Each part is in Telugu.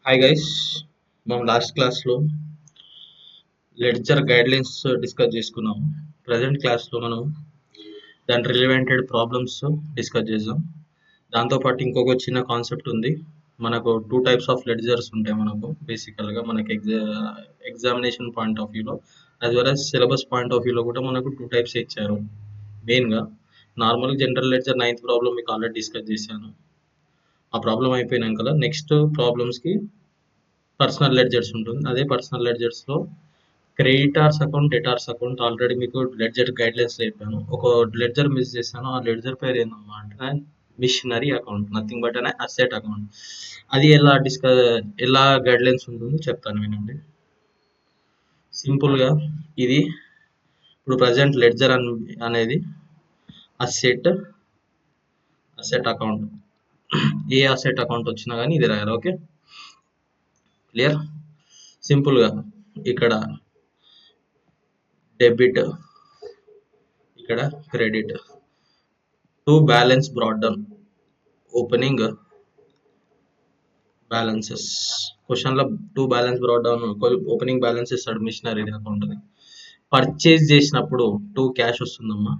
హాయ్ గైస్, మనం లాస్ట్ క్లాస్లో లెడ్జర్ గైడ్లైన్స్ డిస్కస్ చేసుకున్నాం. ప్రజెంట్ క్లాస్లో మనం దాని రిలేవెంటెడ్ ప్రాబ్లమ్స్ డిస్కస్ చేద్దాం. దాంతోపాటు ఇంకొక చిన్న కాన్సెప్ట్ ఉంది. మనకు టూ టైప్స్ ఆఫ్ లెడ్జర్స్ ఉంటాయి. మనకు బేసికల్గా మనకి ఎగ్జామినేషన్ పాయింట్ ఆఫ్ వ్యూలో as well as syllabus point of వ్యూలో కూడా మనకు టూ టైప్స్ ఇచ్చారు. మెయిన్గా normal general ledger 9th problem మీకు ఆల్రెడీ డిస్కస్ చేశాను. ఆ ప్రాబ్లం అయిపోయినాక నెక్స్ట్ ప్రాబ్లమ్స్కి పర్సనల్ లెడ్జర్స్ ఉంటుంది. అదే పర్సనల్ లెడ్జర్స్లో creditors account, debtors account already మీకు లెడ్జర్ గైడ్లైన్స్ చెప్పాను. ఒక లెడ్జర్ మిస్ చేశాను. ఆ లెడ్జర్ పేరు ఏందమ్మా అంటే machinery account, nothing but an asset account. అది ఎలా గైడ్లైన్స్ ఉంటుందో చెప్తాను, వినండి. సింపుల్గా ఇది ఇప్పుడు ప్రజెంట్ లెడ్జర్ అనేది అసెట్ అకౌంట్. ఏ అసెట్ అకౌంట్ వచ్చినా కానీ ఇది రాయాలి. Okay, clear. సింపుల్గా ఇక్కడ డెబిట్, ఇక్కడ credit. To balance brought down, opening balances. క్వశ్చన్లో to balance brought down, opening balance ఇస్తాడు మిషనరీ అకౌంట్. పర్చేజ్ చేసినప్పుడు టూ క్యాష్ వస్తుందమ్మా.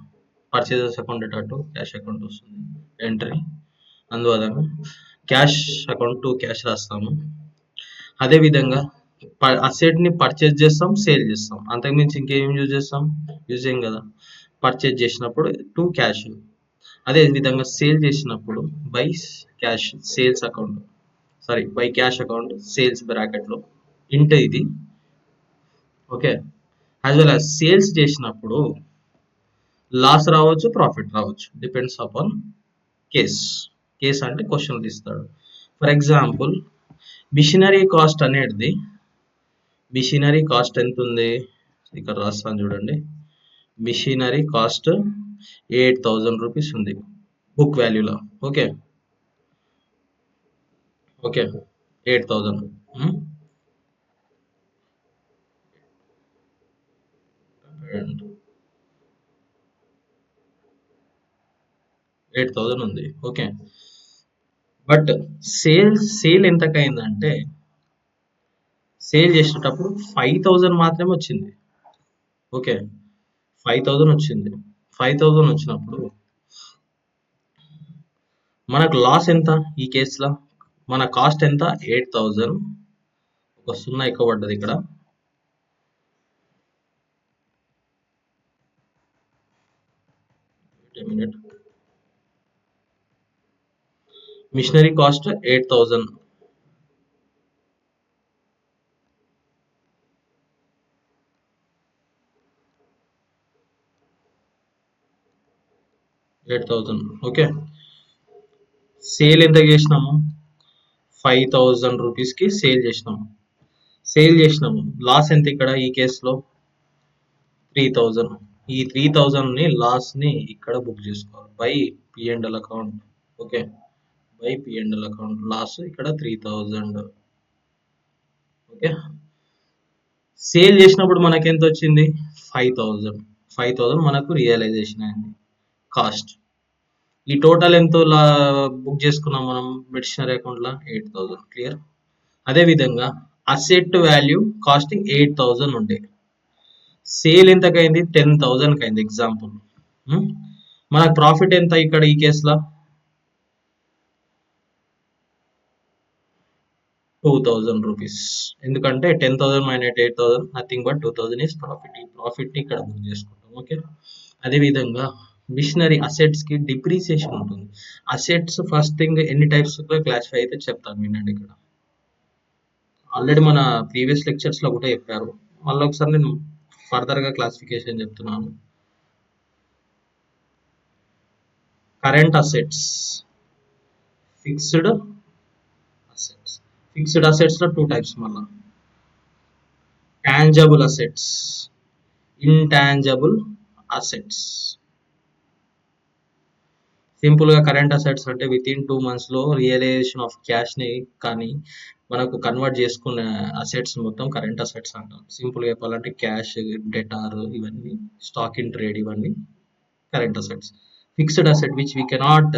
Purchases account to cash account వస్తుంది ఎంట్రీ. అందువల్ల క్యాష్ అకౌంట్ టూ క్యాష్ రాస్తాము. అదేవిధంగా అసెట్ని పర్చేజ్ చేస్తాం, సేల్ చేస్తాం. అంతకుమించి ఇంకేం యూజ్ చేస్తాం? యూజ్ చేయం కదా. పర్చేజ్ చేసినప్పుడు టూ క్యాష్, అదే విధంగా సేల్ చేసినప్పుడు by cash sales account, by cash account sales బ్రాకెట్లో ఇంట్ ఇది. Okay, as well as sales చేసినప్పుడు లాస్ రావచ్చు, ప్రాఫిట్ రావచ్చు, డిపెండ్స్ అపాన్ కేస్ అంటే క్వశ్చన్ ఇస్తాడు. ఫర్ ఎగ్జాంపుల్ మిషనరీ కాస్ట్ అనేది, మిషనరీ కాస్ట్ ఎంత ఉంది ఇక్కడ రాస్తాను చూడండి. మిషనరీ కాస్ట్ 8,000 రూపీస్ ఉంది బుక్ వాల్యూలో. ఓకే 8,000. 8,000 ఉంది. ఓకే, బట్ సేల్ ఎంతకైందంటే సేల్ చేసేటప్పుడు 5,000 మాత్రమే వచ్చింది. ఓకే, 5,000 వచ్చింది. 5,000 వచ్చినప్పుడు మనకు లాస్ ఎంత? ఈ కేసులో మన కాస్ట్ ఎంత? 8,000. ఒక సున్నా ఎక్కువ పడ్డది ఇక్కడ. Machinery cost 8,000. ఓకే, సేల్ ఎంత చేసినాము? 5,000 రూపీస్కి సేల్ చేసినాము. లాస్ ఎంత ఇక్కడ ఈ కేసులో? 3,000. ఈ 3,000ని లాస్ని ఇక్కడ బుక్ చేసుకోవాలి by P&L account. Okay, by P&L account loss ఇక్కడ 3,000. ఓకే, సేల్ చేసినప్పుడు మనకి ఎంత వచ్చింది? 5,000. 5,000 మనకు రియలైజేషన్ అయింది కాస్ట్. ఈ టోటల్ ఎంతో బుక్ చేసుకున్నాం మనం మిషనరీ అకౌంట్లో? 8,000. క్లియర్. అదేవిధంగా అసెట్ వాల్యూ కాస్టింగ్ 8,000 ఉండే, సేల్ ఎంతకైంది? 10,000 అయింది ఎగ్జాంపుల్. మనకు ప్రాఫిట్ ఎంత ఇక్కడ ఈ కేసులో? 2,000 రూపీస్. ఎందుకంటే 10,000 minus 8,000 nothing but 2,000 is profit. ఈ ప్రాఫిట్ని ఇక్కడ బుక్ చేసుకుంటాం. ఓకే, అదేవిధంగా మిషనరీ అసెట్స్కి డిప్రిసియేషన్ ఉంటుంది. అసెట్స్ ఫస్ట్ థింగ్ ఎన్ని టైప్స్ క్లాసిఫై అయితే చెప్తాను, వినండి. ఇక్కడ ఆల్రెడీ మన ప్రీవియస్ లెక్చర్స్లో కూడా చెప్పారు, మళ్ళీ ఒకసారి నేను ఫర్దర్గా క్లాసిఫికేషన్ చెప్తున్నాను. Current assets, fixed assets. Fixed అసెట్స్లో టూ టైప్స్ మళ్ళా. Tangible assets, intangible assets. సింపుల్గా కరెంట్ అసెట్స్ అంటే విత్ ఇన్ 2 monthsలో రియలైజేషన్ ఆఫ్ క్యాష్ని కానీ మనకు కన్వర్ట్ చేసుకున్న అసెట్స్ మొత్తం కరెంట్ అసెట్స్ అంటాం. సింపుల్గా చెప్పాలంటే క్యాష్, డెటార్, ఇవన్నీ స్టాక్ ఇన్ ట్రేడ్, ఇవన్నీ current assets. Fixed asset which we cannot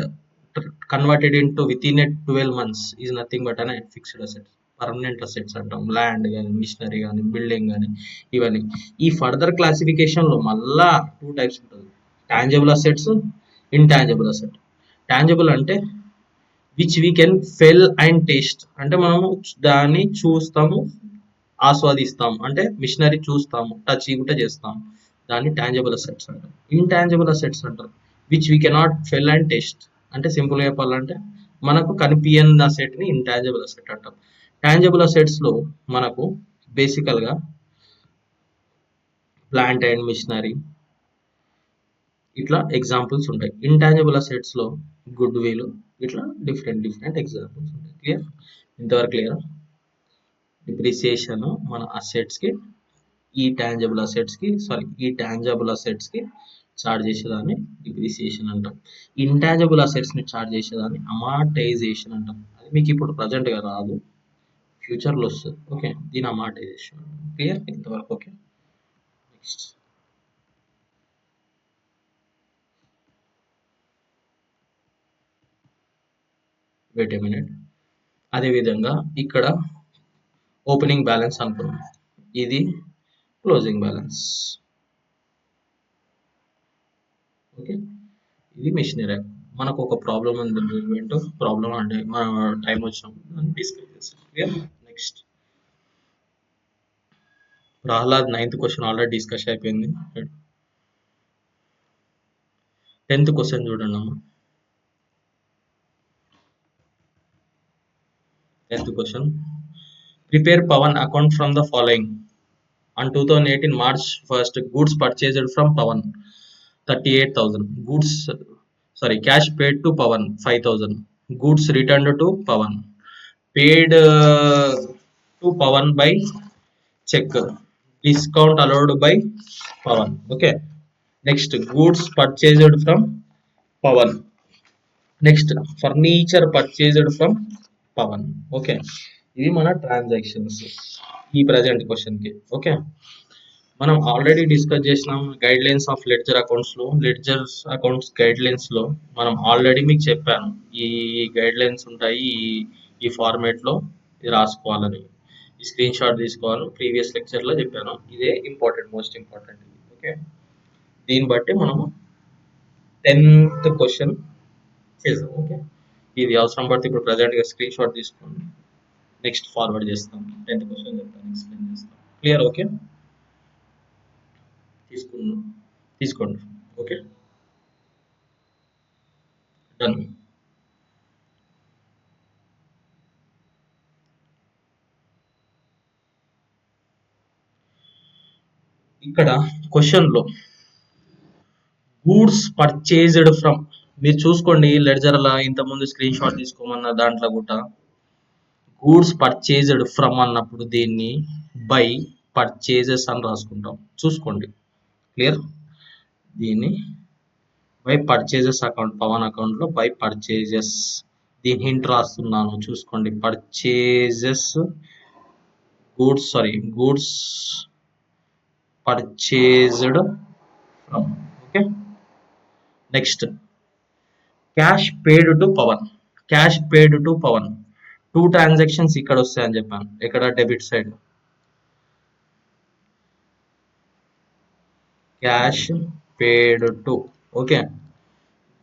converted into with in 12 months is nothing but an fixed asset. Permanent assets అంటాం. ల్యాండ్ కానీ, మిషనరీ కానీ, బిల్డింగ్ కానీ, ఇవన్నీ. ఈ ఫర్దర్ క్లాసిఫికేషన్లో మళ్ళా 2 టైప్స్ ఉంటుంది. Tangible assets, intangible asset. Tangible అంటే which we can feel and taste, అంటే మనము దాన్ని చూస్తాము, ఆస్వాదిస్తాము, అంటే మిషనరీ చూస్తాము, టచ్ కూడా చేస్తాము, దాన్ని టాంజబుల్ అసెట్స్ అంటారు. ఇంటాంజబుల్ అసెట్స్ అంటారు which we cannot feel and taste, అంటే సింపుల్ చెప్పాలంటే మనకు కనిపించని అసెట్ ని ఇంటాంజబుల్ అసెట్ అంటాం. టాంజబుల్ అసెట్స్ లో మనకు బేసికల్ గా ప్లాంట్ అండ్ మిషనరీ ఇట్లా ఎగ్జాంపుల్స్ ఉంటాయి. ఇంటాంజబుల్ అసెట్స్ లో గుడ్ విల్, ఇట్లా డిఫరెంట్ డిఫరెంట్ ఎగ్జాంపుల్స్ ఉంటాయి. క్లియర్? ఇంతవరకు క్లియర్? డిప్రిసియేషన్ మన అసెట్స్ కి, ఈ టాంజబుల్ అసెట్స్ కి చార్జ్ చేసేదాన్ని డిప్రిసియేషన్ అంటాం. ఇంటాంజబుల్ అసెట్స్ ని చార్జ్ చేసేదాన్ని అమార్టైజేషన్ అంటాం. అది మీకు ఇప్పుడు ప్రజెంట్ గా రాదు, ఫ్యూచర్ లో వస్తుంది. ఓకే, దీని అమార్టైజేషన్. క్లియర్ ఇంతవరకు? Okay, next wait a minute. అదేవిధంగా ఇక్కడ ఓపెనింగ్ బ్యాలెన్స్ అనుకున్నాం, ఇది క్లోజింగ్ బ్యాలెన్స్. ఓకే, ఇది మిషనరీ. మనకు ఒక ప్రాబ్లం ఉంది, ఏంటో ప్రాబ్లం అంటే మన టైం వచ్చినప్పుడు డిస్కస్ చేస్తాం. Clear? Next Prahlad 9th question already discuss అయిపోయింది. 10th క్వశ్చన్ చూడండి అమ్మా. 10th question, prepare Pawan account from the following. On 2018 March 1st, goods purchased from Pawan 38,000. Cash paid to Pawan 5,000. Goods returned to Pawan. Paid to Pawan by check. Discount allowed by Pawan. Okay. Next, goods purchased from Pawan. Next, furniture purchased from Pawan. Okay. ఇవి మన ట్రాన్సాక్షన్స్ ఈ ప్రజెంట్ క్వశ్చన్ కి. ఓకే, మనం ఆల్రెడీ డిస్కస్ చేసినాం guide lines of ledger accounts లో. లెడ్జర్ అకౌంట్స్ గైడ్ లైన్స్ లో మనం ఆల్రెడీ మీకు చెప్పాను, ఈ గైడ్ లైన్స్ ఉంటాయి, ఈ ఫార్మేట్ లో ఇది రాసుకోవాలని, ఈ స్క్రీన్ షాట్ తీసుకోవాలి. ప్రీవియస్ లెక్చర్ లో చెప్పాను, ఇదే ఇంపార్టెంట్, మోస్ట్ ఇంపార్టెంట్. ఓకే, దీన్ని బట్టి మనము 10th క్వశ్చన్ చేద్దాం. ఓకే, ఇది అవసరం పడితే ఇప్పుడు ప్రజెంట్ గా స్క్రీన్ షాట్ తీసుకోండి, నెక్స్ట్ ఫార్వర్డ్ చేస్తాం. 10th క్వశ్చన్ చెప్తాను, ఎక్స్ప్లెయిన్ చేస్తాం. క్లియర్? ఓకే, తీసుకోండి. Okay, done. ఇక్కడ క్వశ్చన్ లో గూడ్స్ పర్చేజ్డ్ ఫ్రమ్, మీరు చూసుకోండి లెడ్జర్ లా ఇంతకుముందు స్క్రీన్ షాట్ తీసుకోమన్న దాంట్లో కూడా గూడ్స్ పర్చేజ్డ్ ఫ్రమ్ అన్నప్పుడు దీన్ని బై పర్చేజెస్ అని రాసుకుంటాం, చూసుకోండి. క్లియర్? దీన్ని by purchases account, Pavan account లో బై పర్చేజెస్, దీని హింట్ రాస్తున్నాను చూసుకోండి. Purchases goods purchased from. Okay, next cash paid to Pavan. Cash paid to Pavan, 2 transactions ఇక్కడ వస్తాయని చెప్పాను. ఇక్కడ debit side cash paid to. Okay,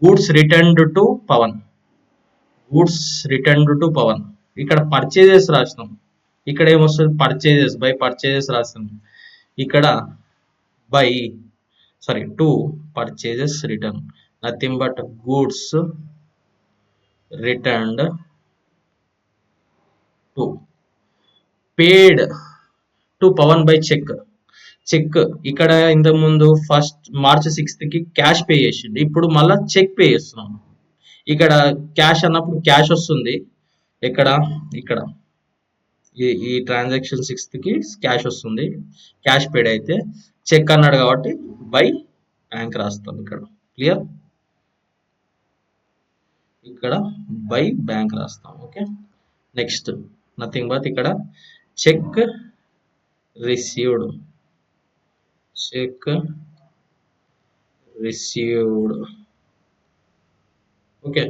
goods returned to Pavan. ఇక్కడ పర్చేజెస్ రాసినాం, ఇక్కడ ఏమొస్తుంది? పర్చేజెస్, బై పర్చేజెస్ రాసినాం. ఇక్కడ to purchases return, nothing but goods returned to paid to Pavan by cheque. ఇక్కడ ఇంతకు ముందు March 6th కి క్యాష్ పే చేసిండు, ఇప్పుడు మళ్ళీ చెక్ పే చేస్తున్నాం. ఇక్కడ క్యాష్ అన్నప్పుడు క్యాష్ వస్తుంది, ఇక్కడ ఈ ట్రాన్సాక్షన్ 6th కి క్యాష్ వస్తుంది, క్యాష్ పేడ్. అయితే చెక్ అన్నాడు కాబట్టి బై బ్యాంక్ రాస్తాం ఇక్కడ. క్లియర్? ఇక్కడ బై బ్యాంక్ రాస్తాం. ఓకే, నెక్స్ట్ నథింగ్ బట్ ఇక్కడ cheque received. Okay,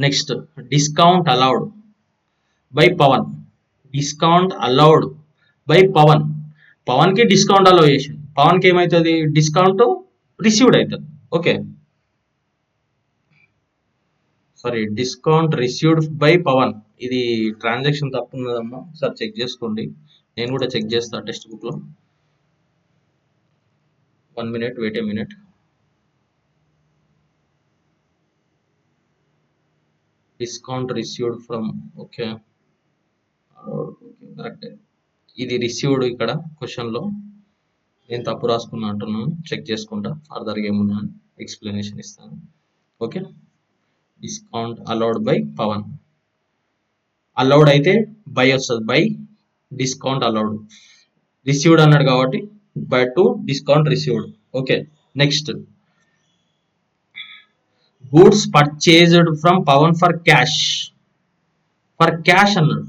next discount allowed. By Pawan. Discount allowed by Pawan. Pawan కి డిస్కౌంట్ అలౌ చేసిండు. పవన్ కి ఏమవుతుంది, డిస్కౌంట్ రిసీవ్డ్ అవుతుంది. Okay, sorry, discount received by Pawan. ఇది ట్రాన్సాక్షన్ తప్పు ఉన్నదమ్మా, ఒకసారి చెక్ చేసుకోండి. నేను కూడా చెక్ చేస్తా టెక్స్ట్ బుక్ లో. 1 minute, wait a minute. Discount received from, okay correct. ఇది రిసీవ్డ్ ఇక్కడ క్వశ్చన్ లో నేను తప్పు రాసుకున్నా అంటున్నాను, చెక్ చేసుకుంటా ఫర్దర్గా ఏమున్నా ఎక్స్ప్లెనేషన్ ఇస్తాను. Okay, discount allowed by Pawan. Allowed అయితే బై వస్తుంది, బై డిస్కౌంట్ అలౌడ్. రిసీవ్డ్ అన్నాడు కాబట్టి by to discount received. Okay, next goods purchased from Pawan for cash. For cash అన్నాడు,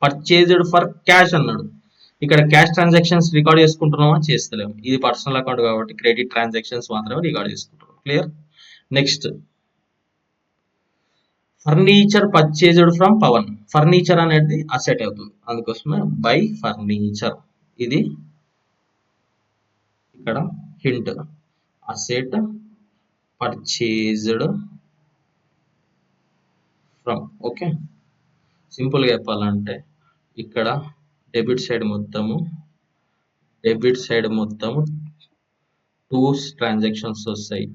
పర్చేజ్డ్ ఫర్ క్యాష్ అన్నాడు. ఇక్కడ క్యాష్ ట్రాన్సాక్షన్స్ రికార్డ్ చేసుకుంటున్నామా, చేస్తలేము. ఇది పర్సనల్ అకౌంట్ కాబట్టి క్రెడిట్ ట్రాన్సాక్షన్స్ మాత్రమే రికార్డ్ చేసుకుంటున్నాం. Clear. Next furniture purchased from Pawan. Furniture అనేది అసెట్ అవుతుంది, అందుకోసమే బై ఫర్నిచర్. ఇది ఇక్కడ hint, asset purchased from. Okay, సింపుల్గా చెప్పాలంటే ఇక్కడ డెబిట్ సైడ్ మొత్తము 2 ట్రాన్సాక్షన్స్ వస్తాయి,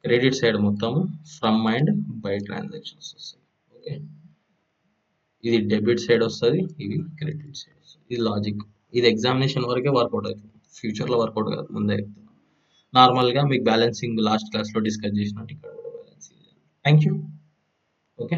క్రెడిట్ సైడ్ మొత్తము ఫ్రమ్ అండ్ బై ట్రాన్సాక్షన్స్ వస్తాయి. ఓకే, ఇది డెబిట్ సైడ్ వస్తుంది, ఇది క్రెడిట్ సైడ్ వస్తుంది. ఇది లాజిక్. ఇది ఎగ్జామినేషన్ వరకే వర్కౌట్ అవుతుంది, ఫ్యూచర్లో వర్కౌట్ కాదు, ముందే చెప్తున్నా. నార్మల్గా మీకు బ్యాలెన్సింగ్ లాస్ట్ క్లాస్లో డిస్కస్ చేసినట్టు ఇక్కడ కూడా బ్యాలెన్సింగ్. Thank you. ఓకే.